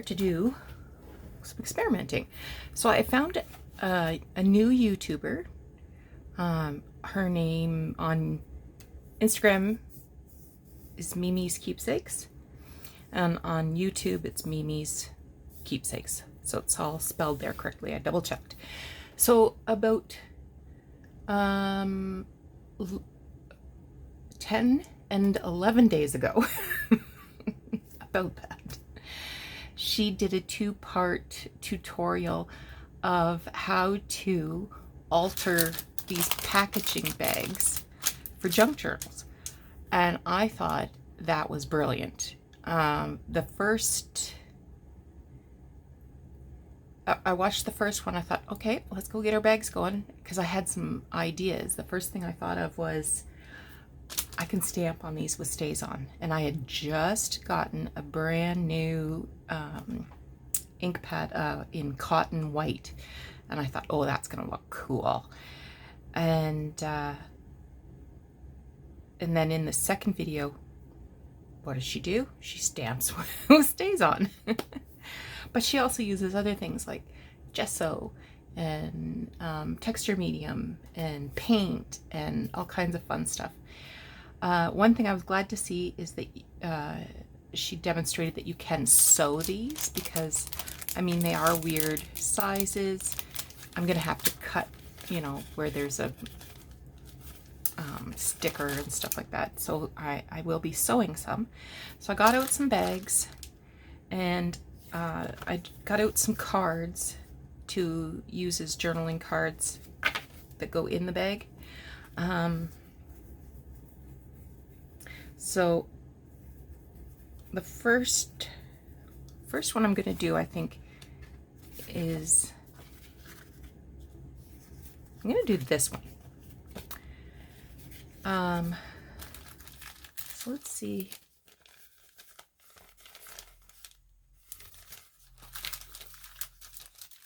to do some experimenting. So I found a new YouTuber. Her name on Instagram is Mimi's Keepsakes, and on YouTube it's Mimi's Keepsakes. So it's all spelled there correctly. I double checked. So about 10 and 11 days ago, about that, she did a 2-part tutorial of how to alter these packaging bags for junk journals. And I thought that was brilliant. I watched the first one. I thought, okay, let's go get our bags going, because I had some ideas. The first thing I thought of was I can stamp on these with stays on. And I had just gotten a brand new ink pad in cotton white. And I thought, oh, that's going to look cool. And then in the second video, what does she do? She stamps with stays on. But she also uses other things like gesso and texture medium and paint and all kinds of fun stuff. One thing I was glad to see is that she demonstrated that you can sew these, because I mean, they are weird sizes. I'm gonna have to cut, you know, where there's a sticker and stuff like that. So I will be sewing some. So I got out some bags, and I got out some cards to use as journaling cards that go in the bag. So the first one I'm going to do, I think, is I'm going to do this one. So let's see.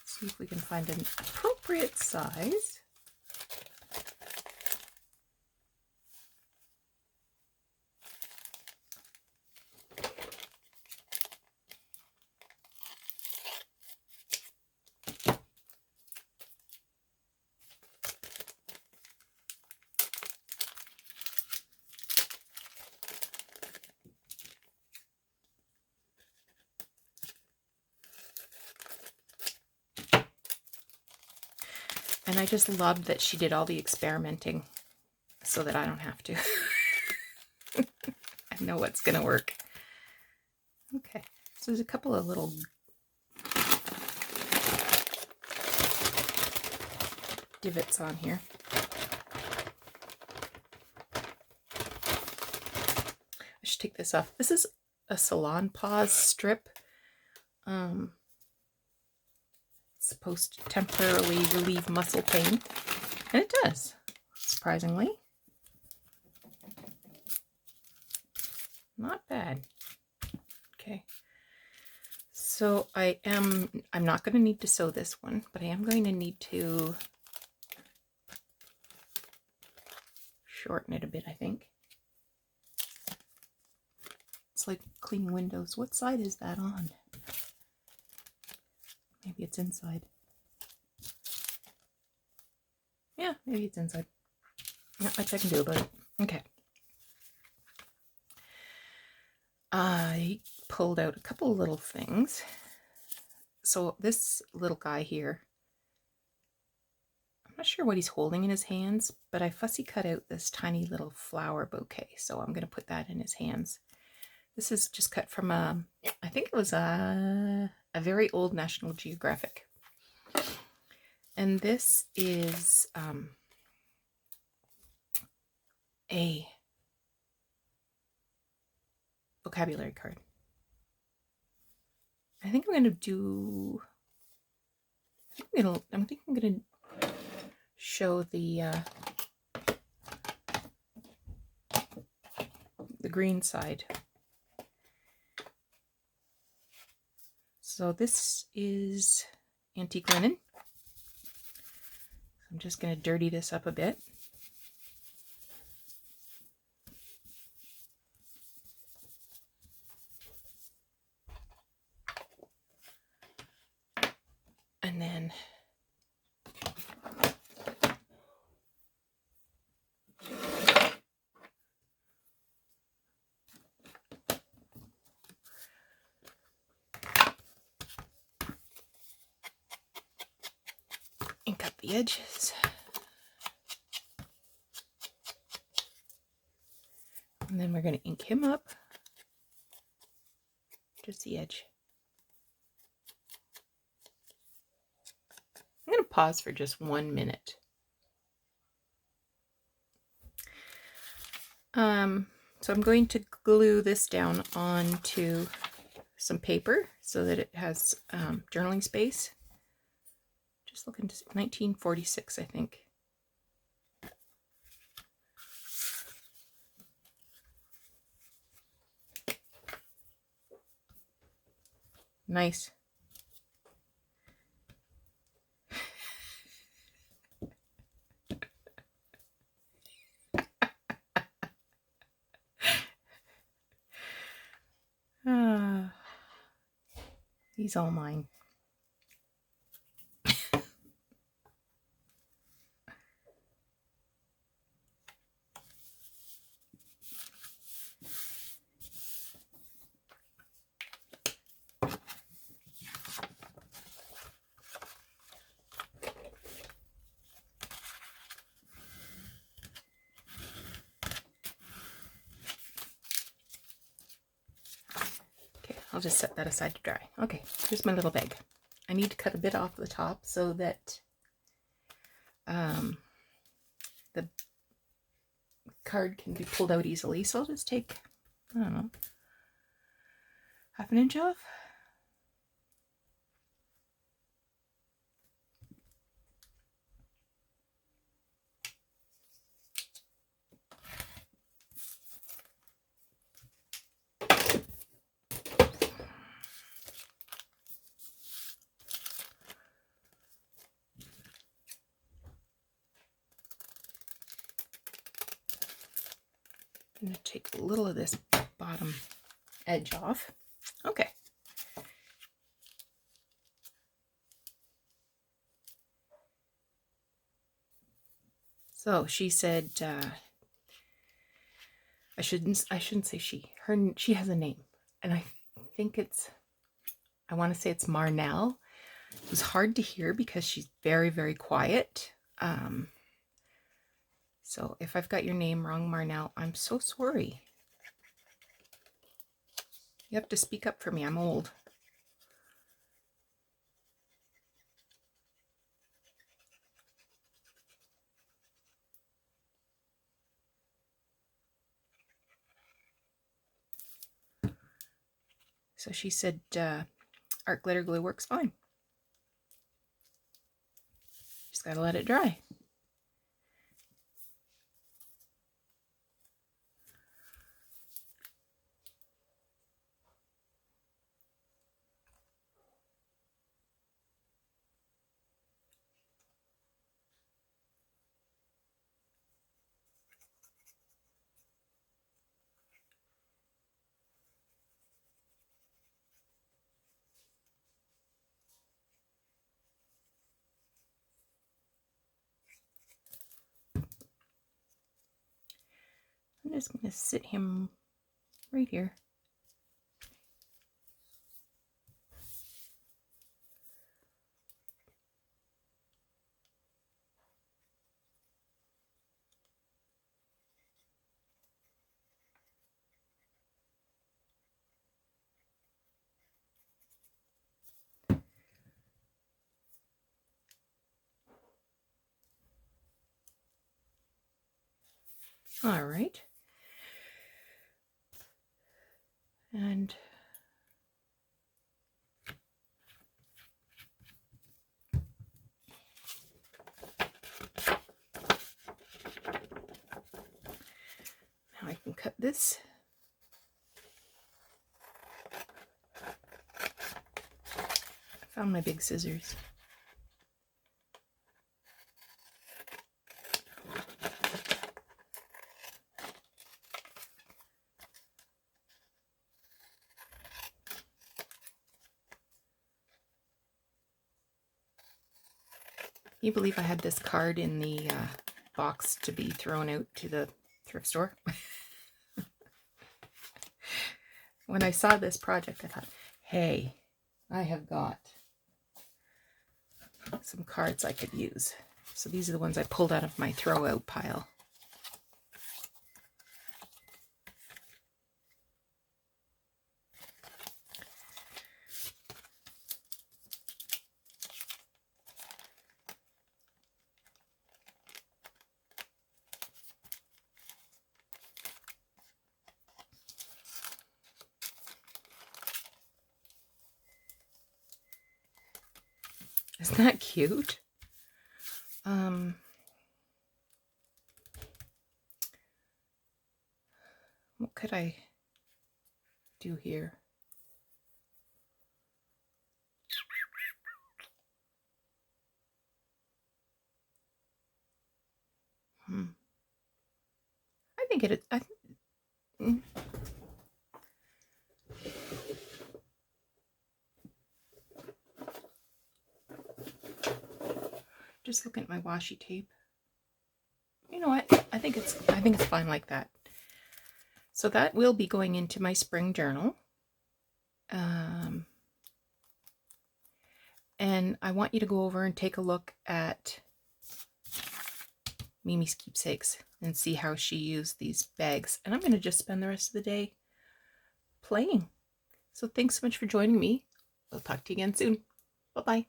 See if we can find an appropriate size. And I just love that she did all the experimenting so that I don't have to. I know what's going to work. Okay, so there's a couple of little divots on here. I should take this off. This is a Salon Paws strip. Supposed to temporarily relieve muscle pain, and it does, surprisingly. Not bad. Okay, so I'm not going to need to sew this one, but I am going to need to shorten it a bit, I think. It's like cleaning windows. What side is that on? Maybe it's inside. Yeah, maybe it's inside. Not much I can do about it. Okay. I pulled out a couple little things. So this little guy here, I'm not sure what he's holding in his hands, but I fussy cut out this tiny little flower bouquet. So I'm going to put that in his hands. This is just cut from I think it was a very old National Geographic. And this is a vocabulary card. I think I'm going to do, I think I'm going to show the green side. So this is antique linen. I'm just going to dirty this up a bit. the edges. And then we're going to ink him up. Just the edge. I'm going to pause for just 1 minute. So I'm going to glue this down onto some paper so that it has journaling space. Just looking to 1946, I think. Nice. He's all mine. I'll just set that aside to dry. Okay, here's my little bag. I need to cut a bit off the top so that the card can be pulled out easily. So I'll just take, I don't know, 1/2 inch off. I'm going to take a little of this bottom edge off. Okay. So she said, I shouldn't say she. She has a name, and I think I want to say it's Marnell. It was hard to hear because she's very, very quiet. So if I've got your name wrong, Marnell, I'm so sorry. You have to speak up for me. I'm old. So she said art glitter glue works fine. Just got to let it dry. I'm just going to sit him right here. All right. And now I can cut this. I found my big scissors. Can you believe I had this card in the box to be thrown out to the thrift store? When I saw this project, I thought, hey, I have got some cards I could use. So these are the ones I pulled out of my throw out pile. Isn't that cute? What could I do here? I think it. Just looking at my washi tape. You know what? I think it's fine like that. So that will be going into my spring journal. And I want you to go over and take a look at Mimi's Keepsakes and see how she used these bags. And I'm going to just spend the rest of the day playing. So thanks so much for joining me. I'll talk to you again soon. Bye-bye.